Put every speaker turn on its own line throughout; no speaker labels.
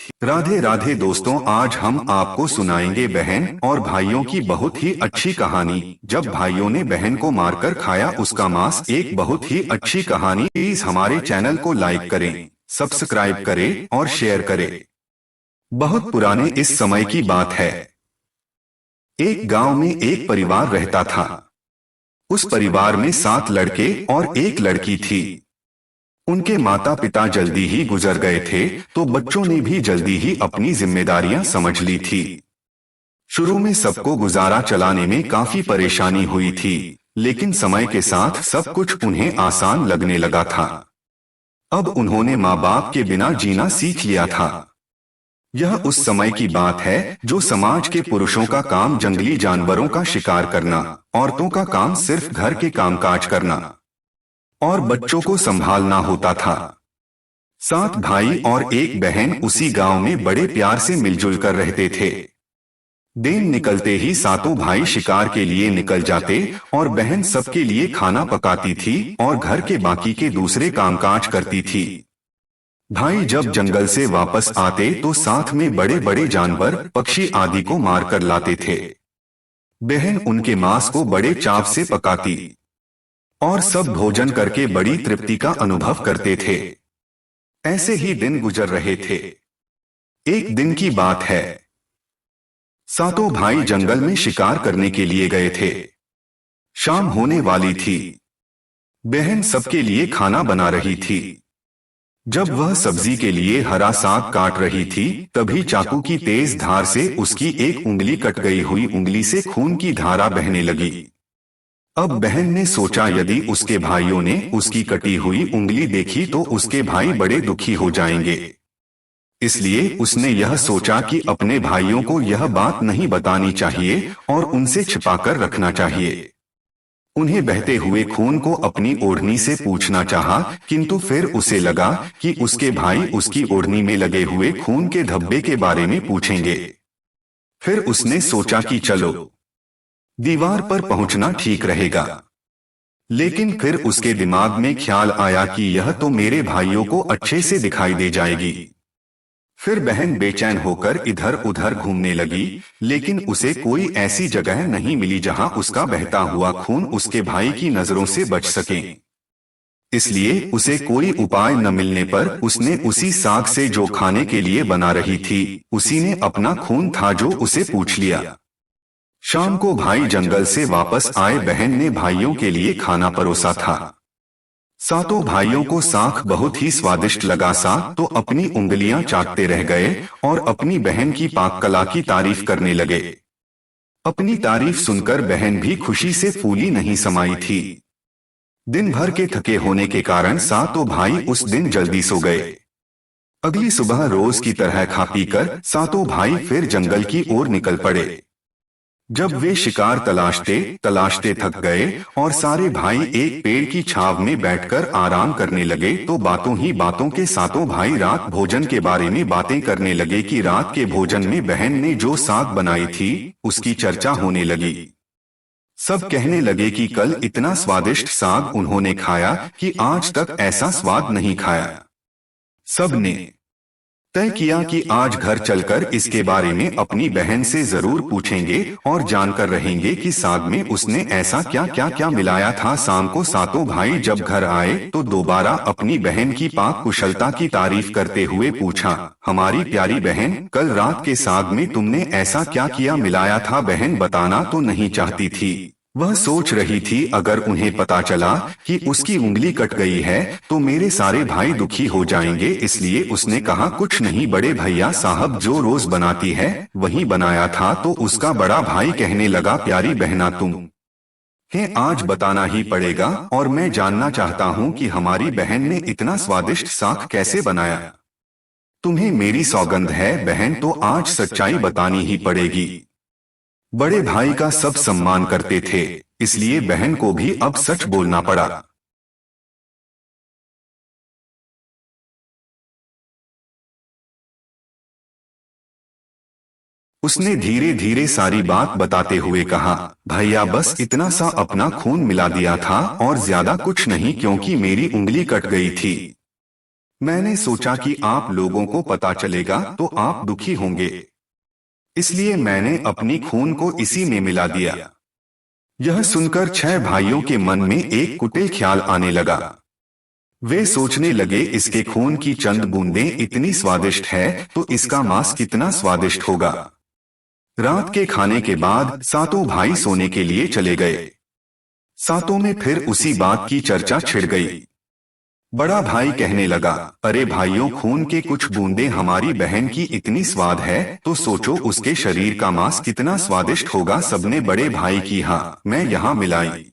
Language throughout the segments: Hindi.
राधे राधे दोस्तों, आज हम आपको सुनाएंगे बहन और भाइयों की बहुत ही अच्छी कहानी। जब भाइयों ने बहन को मारकर खाया उसका मांस, एक बहुत ही अच्छी कहानी। प्लीज हमारे चैनल को लाइक करें, सब्सक्राइब करें और शेयर करें। बहुत पुराने इस समय की बात है। एक गांव में एक परिवार रहता था। उस परिवार में 7 लड़के और एक लड़की थी। उनके माता पिता जल्दी ही गुजर गए थे, तो बच्चों ने भी जल्दी ही अपनी जिम्मेदारियां समझ ली थी। शुरू में सबको गुजारा चलाने में काफी परेशानी हुई थी, लेकिन समय के साथ सब कुछ उन्हें आसान लगने लगा था। अब उन्होंने माँ बाप के बिना जीना सीख लिया था। यह उस समय की बात है जो समाज के पुरुषों का काम जंगली जानवरों का शिकार करना, औरतों का काम सिर्फ घर के कामकाज करना और बच्चों को संभालना होता था। 7 भाई और एक बहन उसी गांव में बड़े प्यार से मिलजुल कर रहते थे। दिन निकलते ही 7 भाई शिकार के लिए निकल जाते और बहन सबके लिए खाना पकाती थी और घर के बाकी के दूसरे कामकाज करती थी। भाई जब जंगल से वापस आते तो साथ में बड़े बड़े जानवर, पक्षी आदि को मार कर लाते थे। बहन उनके मांस को बड़े चाव से पकाती और सब भोजन करके बड़ी तृप्ति का अनुभव करते थे। ऐसे ही दिन गुजर रहे थे। एक दिन की बात है। 7 भाई जंगल में शिकार करने के लिए गए थे। शाम होने वाली थी। बहन सबके लिए खाना बना रही थी। जब वह सब्जी के लिए हरा साग काट रही थी, तभी चाकू की तेज धार से उसकी एक उंगली कट गई हुई उंगली से खून की धारा बहने लगी। अब बहन ने सोचा यदि उसके भाइयों ने उसकी कटी हुई उंगली देखी तो उसके भाई बड़े दुखी हो जाएंगे। इसलिए उसने यह सोचा कि अपने भाइयों को यह बात नहीं बतानी चाहिए और उनसे छिपाकर रखना चाहिए। उन्हें बहते हुए खून को अपनी ओढ़नी से पूछना चाहा, किंतु फिर उसे लगा कि उसके भाई उसकी ओढ़नी में लगे हुए खून के धब्बे के बारे में पूछेंगे। फिर उसने सोचा कि चलो दीवार पर पहुंचना ठीक रहेगा। लेकिन फिर उसके दिमाग में ख्याल आया कि यह तो मेरे भाइयों को अच्छे से दिखाई दे जाएगी। फिर बहन बेचैन होकर इधर उधर घूमने लगी, लेकिन उसे कोई ऐसी जगह नहीं मिली जहां उसका बहता हुआ खून उसके भाई की नजरों से बच सके। इसलिए उसे कोई उपाय न मिलने पर उसने उसी साग से जो खाने के लिए बना रही थी, उसी ने अपना खून था जो उसे पूछ लिया। शाम को भाई जंगल से वापस आए। बहन ने भाइयों के लिए खाना परोसा था। 7 भाइयों को साग बहुत ही स्वादिष्ट लगा। साग तो अपनी उंगलियां चाटते रह गए और अपनी बहन की पाक कला की तारीफ करने लगे। अपनी तारीफ सुनकर बहन भी खुशी से फूली नहीं समाई थी। दिन भर के थके होने के कारण 7 भाई उस दिन जल्दी सो गए। अगली सुबह रोज की तरह खा पीकर 7 भाई फिर जंगल की ओर निकल पड़े। जब वे शिकार तलाशते तलाशते थक गए और सारे भाई एक पेड़ की छाव में बैठकर आराम करने लगे, तो बातों ही बातों के 7 भाई रात भोजन के बारे में बातें करने लगे कि रात के भोजन में बहन ने जो साग बनाई थी उसकी चर्चा होने लगी। सब कहने लगे कि कल इतना स्वादिष्ट साग उन्होंने खाया कि आज तक ऐसा स्वाद नहीं खाया। सब ने तय किया कि आज घर चलकर इसके बारे में अपनी बहन से जरूर पूछेंगे और जानकर रहेंगे कि साग में उसने ऐसा क्या क्या क्या मिलाया था। शाम को 7 भाई जब घर आए तो दोबारा अपनी बहन की पाक कुशलता की तारीफ करते हुए पूछा, हमारी प्यारी बहन, कल रात के साग में तुमने ऐसा क्या किया मिलाया था? बहन बताना तो नहीं चाहती थी। वह सोच रही थी अगर उन्हें पता चला कि उसकी उंगली कट गई है तो मेरे सारे भाई दुखी हो जाएंगे। इसलिए उसने कहा, कुछ नहीं बड़े भैया साहब, जो रोज बनाती है वही बनाया था। तो उसका बड़ा भाई कहने लगा, प्यारी बहना तुम है आज बताना ही पड़ेगा और मैं जानना चाहता हूँ कि हमारी बहन ने इतना स्वादिष्ट साग कैसे बनाया। तुम्हें मेरी सौगंध है बहन, तो आज सच्चाई बतानी ही पड़ेगी। बड़े भाई का सब सम्मान करते थे, इसलिए बहन को भी अब सच बोलना पड़ा। उसने धीरे धीरे सारी बात बताते हुए कहा, भैया बस इतना सा अपना खून मिला दिया था और ज्यादा कुछ नहीं, क्योंकि मेरी उंगली कट गई थी। मैंने सोचा कि आप लोगों को पता चलेगा तो आप दुखी होंगे, इसलिए मैंने अपनी खून को इसी में मिला दिया। यह सुनकर 6 भाइयों के मन में एक कुटिल ख्याल आने लगा। वे सोचने लगे, इसके खून की चंद बूंदें इतनी स्वादिष्ट है तो इसका मांस कितना स्वादिष्ट होगा। रात के खाने के बाद सातों भाई सोने के लिए चले गए। सातों में फिर उसी बात की चर्चा छिड़ गई। बड़ा भाई कहने लगा, अरे भाइयों, खून के कुछ बूंदें हमारी बहन की इतनी स्वाद है तो सोचो उसके शरीर का मांस कितना स्वादिष्ट होगा। सबने बड़े भाई की हाँ मैं यहाँ मिलाई।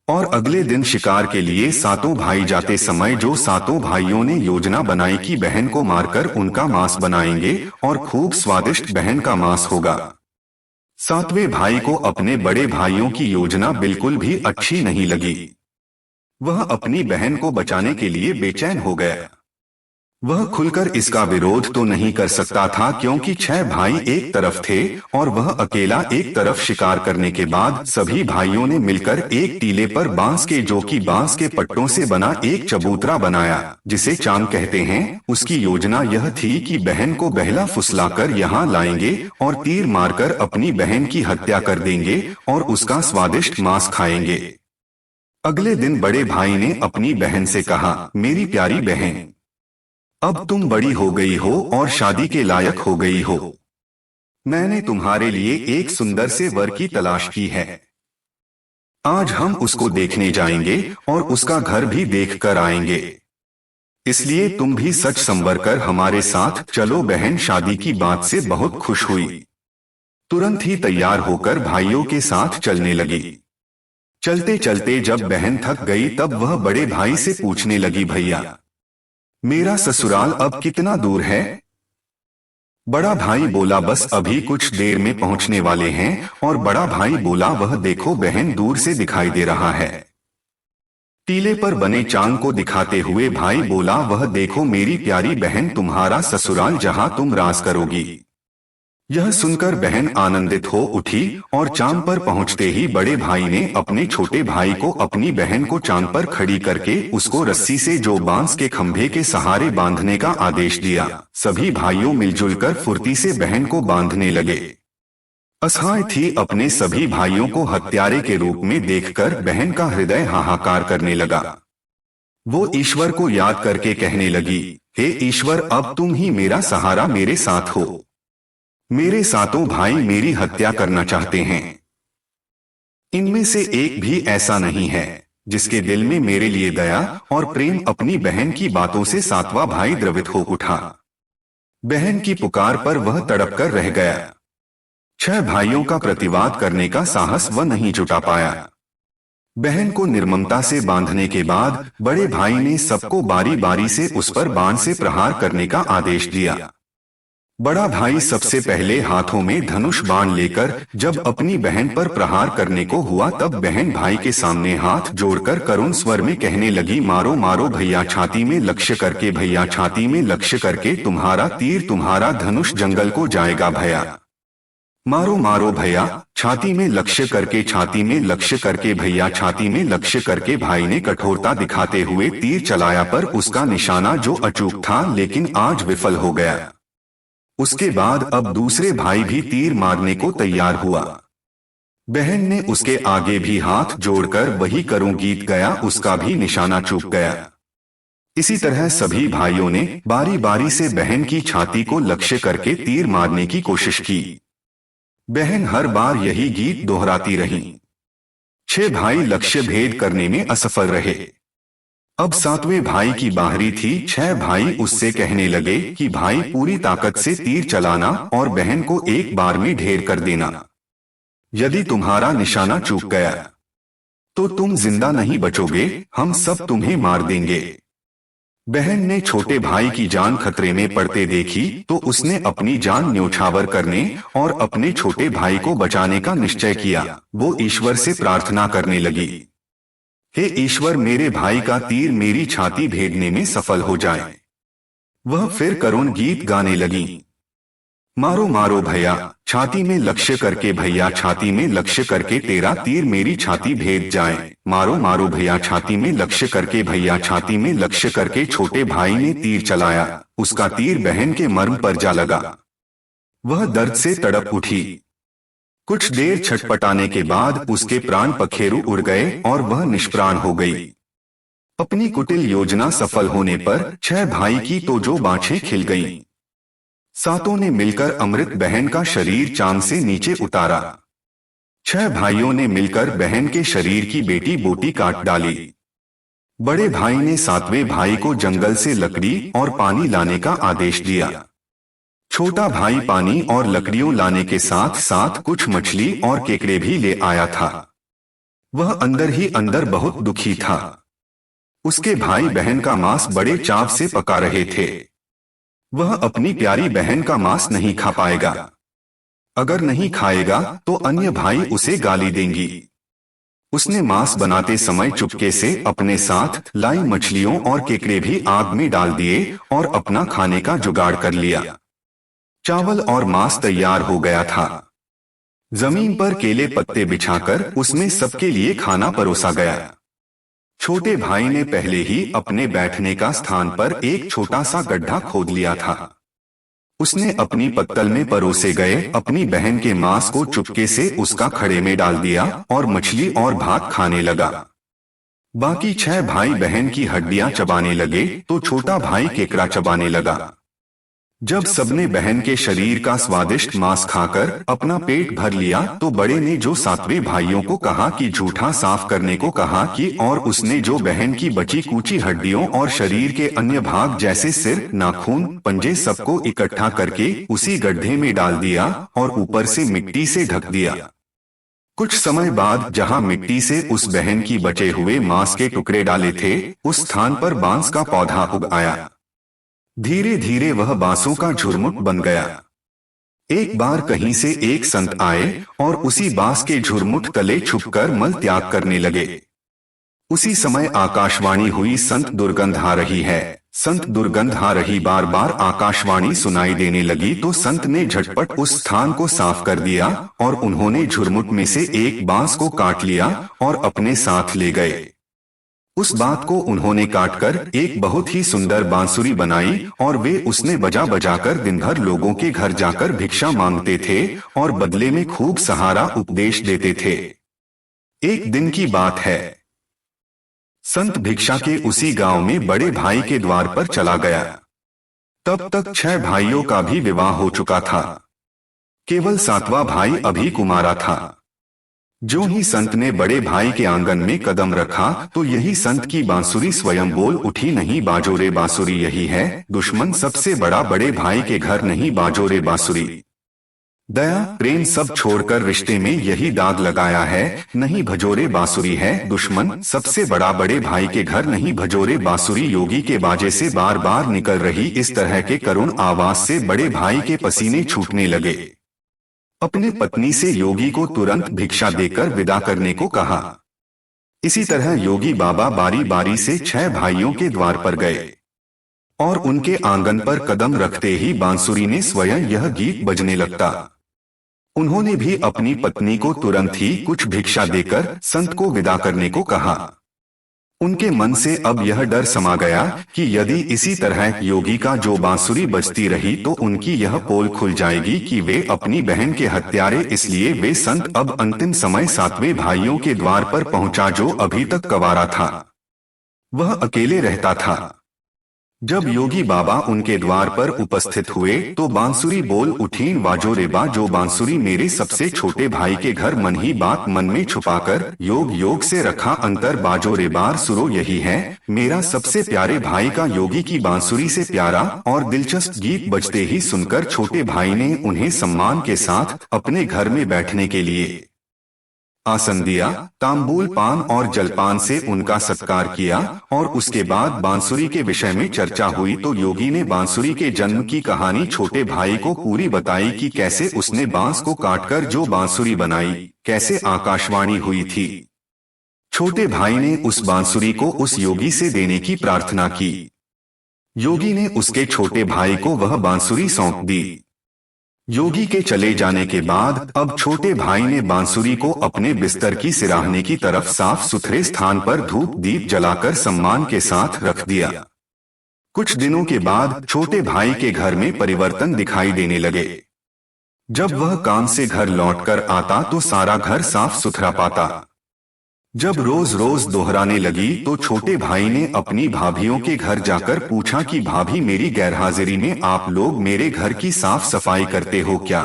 और अगले दिन शिकार के लिए सातों भाई जाते समय जो सातों भाइयों ने योजना बनाई कि बहन को मारकर उनका मांस बनाएंगे और खूब स्वादिष्ट बहन का मांस होगा। सातवें भाई को अपने बड़े भाइयों की योजना बिल्कुल भी अच्छी नहीं लगी। वह अपनी बहन को बचाने के लिए बेचैन हो गया। वह खुलकर इसका विरोध तो नहीं कर सकता था क्योंकि 6 भाई एक तरफ थे और वह अकेला एक तरफ। शिकार करने के बाद सभी भाइयों ने मिलकर एक टीले पर बांस के जो कि बांस के पट्टों से बना एक चबूतरा बनाया जिसे चांग कहते हैं। उसकी योजना यह थी कि बहन को बहला फुसलाकर यहाँ लाएंगे और तीर मारकर अपनी बहन की हत्या कर देंगे और उसका स्वादिष्ट मांस खाएंगे। अगले दिन बड़े भाई ने अपनी बहन से कहा, मेरी प्यारी बहन, अब तुम बड़ी हो गई हो और शादी के लायक हो गई हो। मैंने तुम्हारे लिए एक सुंदर से वर की तलाश की है। आज हम उसको देखने जाएंगे और उसका घर भी देख कर आएंगे। इसलिए तुम भी सच संवर कर हमारे साथ चलो। बहन शादी की बात से बहुत खुश हुई। तुरंत ही तैयार होकर भाइयों के साथ चलने लगी। चलते चलते जब बहन थक गई तब वह बड़े भाई से पूछने लगी, भैया मेरा ससुराल अब कितना दूर है? बड़ा भाई बोला, बस अभी कुछ देर में पहुंचने वाले हैं। और बड़ा भाई बोला, वह देखो बहन दूर से दिखाई दे रहा है। टीले पर बने चांद को दिखाते हुए भाई बोला, वह देखो मेरी प्यारी बहन, तुम्हारा ससुराल जहां तुम राज करोगी। यह सुनकर बहन आनंदित हो उठी और चांद पर पहुंचते ही बड़े भाई ने अपने छोटे भाई को अपनी बहन को चांद पर खड़ी करके उसको रस्सी से जो बांस के खंभे के सहारे बांधने का आदेश दिया। सभी भाइयों मिलजुल कर फुर्ती से बहन को बांधने लगे। असहाय थी अपने सभी भाइयों को हत्यारे के रूप में देखकर बहन का हृदय हाहाकार करने लगा। वो ईश्वर को याद करके कहने लगी, हे ईश्वर, अब तुम ही मेरा सहारा, मेरे साथ हो। मेरे सातों भाई मेरी हत्या करना चाहते हैं। इनमें से एक भी ऐसा नहीं है जिसके दिल में मेरे लिए दया और प्रेम। अपनी बहन की बातों से सातवां भाई द्रवित हो उठा। बहन की पुकार पर वह तड़प कर रह गया। 6 भाइयों का प्रतिवाद करने का साहस वह नहीं जुटा पाया। बहन को निर्ममता से बांधने के बाद बड़े भाई ने सबको बारी बारी से उस पर बाण से प्रहार करने का आदेश दिया। बड़ा भाई सबसे पहले हाथों में धनुष बाण लेकर जब अपनी बहन पर प्रहार करने को हुआ तब बहन भाई के सामने हाथ जोड़कर करुण स्वर में कहने लगी, मारो मारो भैया, छाती में लक्ष्य करके भैया, छाती में लक्ष्य करके। तुम्हारा तीर तुम्हारा धनुष जंगल को जाएगा भैया। मारो मारो भैया, छाती में लक्ष्य करके, छाती में लक्ष्य करके भैया, छाती में लक्ष्य करके। भाई ने कठोरता दिखाते हुए तीर चलाया पर उसका निशाना जो अचूक था लेकिन आज विफल हो गया। उसके बाद अब दूसरे भाई भी तीर मारने को तैयार हुआ। बहन ने उसके आगे भी हाथ जोड़कर वही करूं गीत गाया, उसका भी निशाना चूक गया। इसी तरह सभी भाइयों ने बारी बारी से बहन की छाती को लक्ष्य करके तीर मारने की कोशिश की। बहन हर बार यही गीत दोहराती रही। 6 भाई लक्ष्य भेद करने में असफल रहे। अब 7वें भाई की बाहरी थी। 6 भाई उससे कहने लगे कि भाई पूरी ताकत से तीर चलाना और बहन को एक बार में ढेर कर देना। यदि तुम्हारा निशाना चूक गया तो तुम जिंदा नहीं बचोगे, हम सब तुम्हें मार देंगे। बहन ने छोटे भाई की जान खतरे में पड़ते देखी तो उसने अपनी जान न्योछावर करने और अपने छोटे भाई को बचाने का निश्चय किया। वो ईश्वर से प्रार्थना करने लगी, हे ईश्वर, मेरे भाई का तीर मेरी छाती भेदने में सफल हो जाए। वह फिर करुण गीत गाने लगी। मारो मारो भैया, छाती में लक्ष्य करके भैया, छाती में लक्ष्य करके तेरा तीर मेरी छाती भेद जाए। मारो मारो भैया, छाती में लक्ष्य करके भैया, छाती में लक्ष्य करके छोटे भाई ने तीर चलाया। उसका तीर बहन के मर्म पर जा लगा। वह दर्द से तड़प उठी। कुछ देर छटपटाने के बाद उसके प्राण पखेरु उड़ गए और वह निष्प्राण हो गई। अपनी कुटिल योजना सफल होने पर 6 भाई की तो जो बाछें खिल गईं। सातों ने मिलकर अमृत बहन का शरीर चांद से नीचे उतारा। 6 भाइयों ने मिलकर बहन के शरीर की बेटी बोटी काट डाली। बड़े भाई ने 7वें भाई को जंगल से लकड़ी और पानी लाने का आदेश दिया। छोटा भाई पानी और लकड़ियों लाने के साथ साथ कुछ मछली और केकड़े भी ले आया था। वह अंदर ही अंदर बहुत दुखी था। उसके भाई बहन का मांस बड़े चाव से पका रहे थे। वह अपनी प्यारी बहन का मांस नहीं खा पाएगा। अगर नहीं खाएगा तो अन्य भाई उसे गाली देंगी। उसने मांस बनाते समय चुपके से अपने साथ लाई मछलियों और केकड़े भी आग में डाल दिए और अपना खाने का जुगाड़ कर लिया। चावल और मांस तैयार हो गया था। जमीन पर केले पत्ते बिछाकर उसमें सबके लिए खाना परोसा गया। छोटे भाई ने पहले ही अपने बैठने का स्थान पर एक छोटा सा गड्ढा खोद लिया था। उसने अपनी पत्तल में परोसे गए अपनी बहन के मांस को चुपके से उसका खड़े में डाल दिया और मछली और भात खाने लगा। बाकी 6 भाई बहन की हड्डियां चबाने लगे तो छोटा भाई केकड़ा चबाने लगा। जब सबने बहन के शरीर का स्वादिष्ट मांस खाकर अपना पेट भर लिया तो बड़े ने जो 7वें भाइयों को कहा कि जूठा साफ करने को कहा कि और उसने जो बहन की बची कूची हड्डियों और शरीर के अन्य भाग जैसे सिर, नाखून, पंजे सबको इकट्ठा करके उसी गड्ढे में डाल दिया और ऊपर से मिट्टी से ढक दिया। कुछ समय बाद जहां मिट्टी से उस बहन की बचे हुए मांस के टुकड़े डाले थे उस स्थान पर बांस का पौधा उग आया। धीरे धीरे वह बांसों का झुरमुट बन गया। एक बार कहीं से एक संत आए और उसी बांस के झुरमुट तले छुपकर मल त्याग करने लगे। उसी समय आकाशवाणी हुई, संत दुर्गंध आ रही है, संत दुर्गंध आ रही। बार बार आकाशवाणी सुनाई देने लगी तो संत ने झटपट उस स्थान को साफ कर दिया और उन्होंने झुरमुट में से एक बांस को काट लिया और अपने साथ ले गए। उस बात को उन्होंने काटकर एक बहुत ही सुंदर बांसुरी बनाई और वे उसने बजा बजाकर दिन भर लोगों के घर जाकर भिक्षा मांगते थे और बदले में खूब सहारा उपदेश देते थे। एक दिन की बात है, संत भिक्षा के उसी गांव में बड़े भाई के द्वार पर चला गया। तब तक 6 भाइयों का भी विवाह हो चुका था। केवल 7वां भाई अभी कुमारा था। जो ही संत ने बड़े भाई के आंगन में कदम रखा तो यही संत की बांसुरी स्वयं बोल उठी, नहीं बाजो रे बांसुरी यही है, दुश्मन सबसे बड़ा बड़े भाई के घर नहीं बाजो रे बांसुरी। दया प्रेम सब छोड़कर रिश्ते में यही दाग लगाया है, नहीं भजोरे बांसुरी है, दुश्मन सबसे बड़ा बड़े भाई के घर नहीं भजोरे बांसुरी। योगी के बाजे से बार बार निकल रही इस तरह के करुण आवाज से बड़े भाई के पसीने छूटने लगे। अपने पत्नी से योगी को तुरंत भिक्षा देकर विदा करने को कहा। इसी तरह योगी बाबा बारी बारी से 6 भाइयों के द्वार पर गए और उनके आंगन पर कदम रखते ही बांसुरी ने स्वयं यह गीत बजने लगता। उन्होंने भी अपनी पत्नी को तुरंत ही कुछ भिक्षा देकर संत को विदा करने को कहा। उनके मन से अब यह डर समा गया कि यदि इसी तरह योगी का जो बांसुरी बजती रही तो उनकी यह पोल खुल जाएगी कि वे अपनी बहन के हत्यारे। इसलिए वे संत अब अंतिम समय 7वें भाइयों के द्वार पर पहुंचा जो अभी तक कंवारा था। वह अकेले रहता था। जब योगी बाबा उनके द्वार पर उपस्थित हुए तो बांसुरी बोल उठी, बाजो रे बा जो बांसुरी मेरे सबसे छोटे भाई के घर, मन ही बात मन में छुपाकर योग योग से रखा अंतर, बाजो रे बार सुरो यही है मेरा सबसे प्यारे भाई का। योगी की बांसुरी से प्यारा और दिलचस्प गीत बजते ही सुनकर छोटे भाई ने उन्हें सम्मान के साथ अपने घर में बैठने के लिए आसन दिया, तांबूल पान और जलपान से उनका सत्कार किया और उसके बाद बांसुरी के विषय में चर्चा हुई तो योगी ने बांसुरी के जन्म की कहानी छोटे भाई को पूरी बताई कि कैसे उसने बांस को काटकर जो बांसुरी बनाई, कैसे आकाशवाणी हुई थी। छोटे भाई ने उस बांसुरी को उस योगी से देने की प्रार्थना की। योगी ने उसके छोटे भाई को वह बांसुरी सौंप दी। योगी के चले जाने के बाद अब छोटे भाई ने बांसुरी को अपने बिस्तर की सिराहने की तरफ साफ सुथरे स्थान पर धूप दीप जलाकर सम्मान के साथ रख दिया। कुछ दिनों के बाद छोटे भाई के घर में परिवर्तन दिखाई देने लगे। जब वह काम से घर लौटकर आता तो सारा घर साफ सुथरा पाता। जब रोज रोज दोहराने लगी तो छोटे भाई ने अपनी भाभियों के घर जाकर पूछा कि भाभी, मेरी गैरहाजिरी में आप लोग मेरे घर की साफ सफाई करते हो क्या?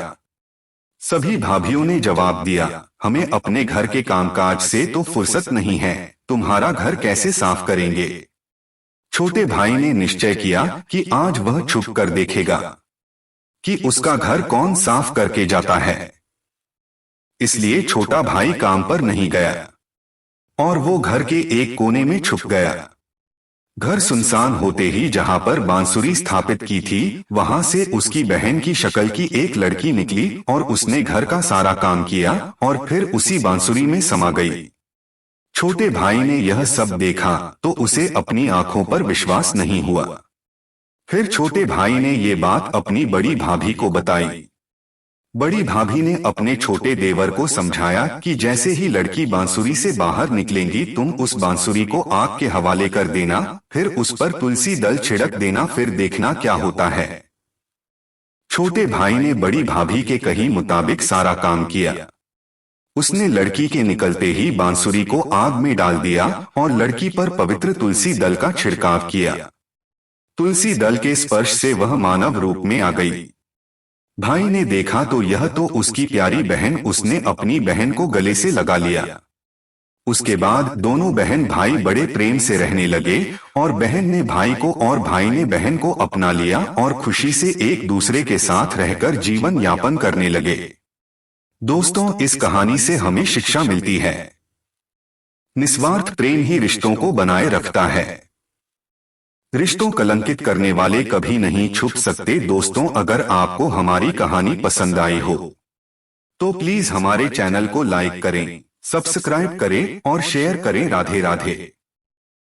सभी भाभियों ने जवाब दिया, हमें अपने घर के कामकाज से तो फुर्सत नहीं है, तुम्हारा घर कैसे साफ करेंगे? छोटे भाई ने निश्चय किया कि आज वह छुप कर देखेगा कि उसका घर कौन साफ करके जाता है। इसलिए छोटा भाई काम पर नहीं गया और वो घर के एक कोने में छुप गया। घर सुनसान होते ही जहां पर बांसुरी स्थापित की थी, वहां से उसकी बहन की शक्ल की एक लड़की निकली और उसने घर का सारा काम किया और फिर उसी बांसुरी में समा गई। छोटे भाई ने यह सब देखा तो उसे अपनी आंखों पर विश्वास नहीं हुआ। फिर छोटे भाई ने ये बात अपनी बड़ी भाभी को बताई। बड़ी भाभी ने अपने छोटे देवर को समझाया कि जैसे ही लड़की बांसुरी से बाहर निकलेंगी, तुम उस बांसुरी को आग के हवाले कर देना, फिर उस पर तुलसी दल छिड़क देना, फिर देखना क्या होता है। छोटे भाई ने बड़ी भाभी के कही मुताबिक सारा काम किया। उसने लड़की के निकलते ही बांसुरी को आग में डाल दिया और लड़की पर पवित्र तुलसी दल का छिड़काव किया। तुलसी दल के स्पर्श से वह मानव रूप में आ गई। भाई ने देखा तो यह तो उसकी प्यारी बहन, उसने अपनी बहन को गले से लगा लिया। उसके बाद दोनों बहन भाई बड़े प्रेम से रहने लगे और बहन ने भाई को और भाई ने बहन को अपना लिया और खुशी से एक दूसरे के साथ रहकर जीवन यापन करने लगे। दोस्तों, इस कहानी से हमें शिक्षा मिलती है, निस्वार्थ प्रेम ही रिश्तों को बनाए रखता है। रिश्तों कलंकित करने वाले कभी नहीं छुप सकते। दोस्तों, अगर आपको हमारी कहानी पसंद आई हो तो प्लीज हमारे चैनल को लाइक करें, सब्सक्राइब करें और शेयर करें। राधे राधे।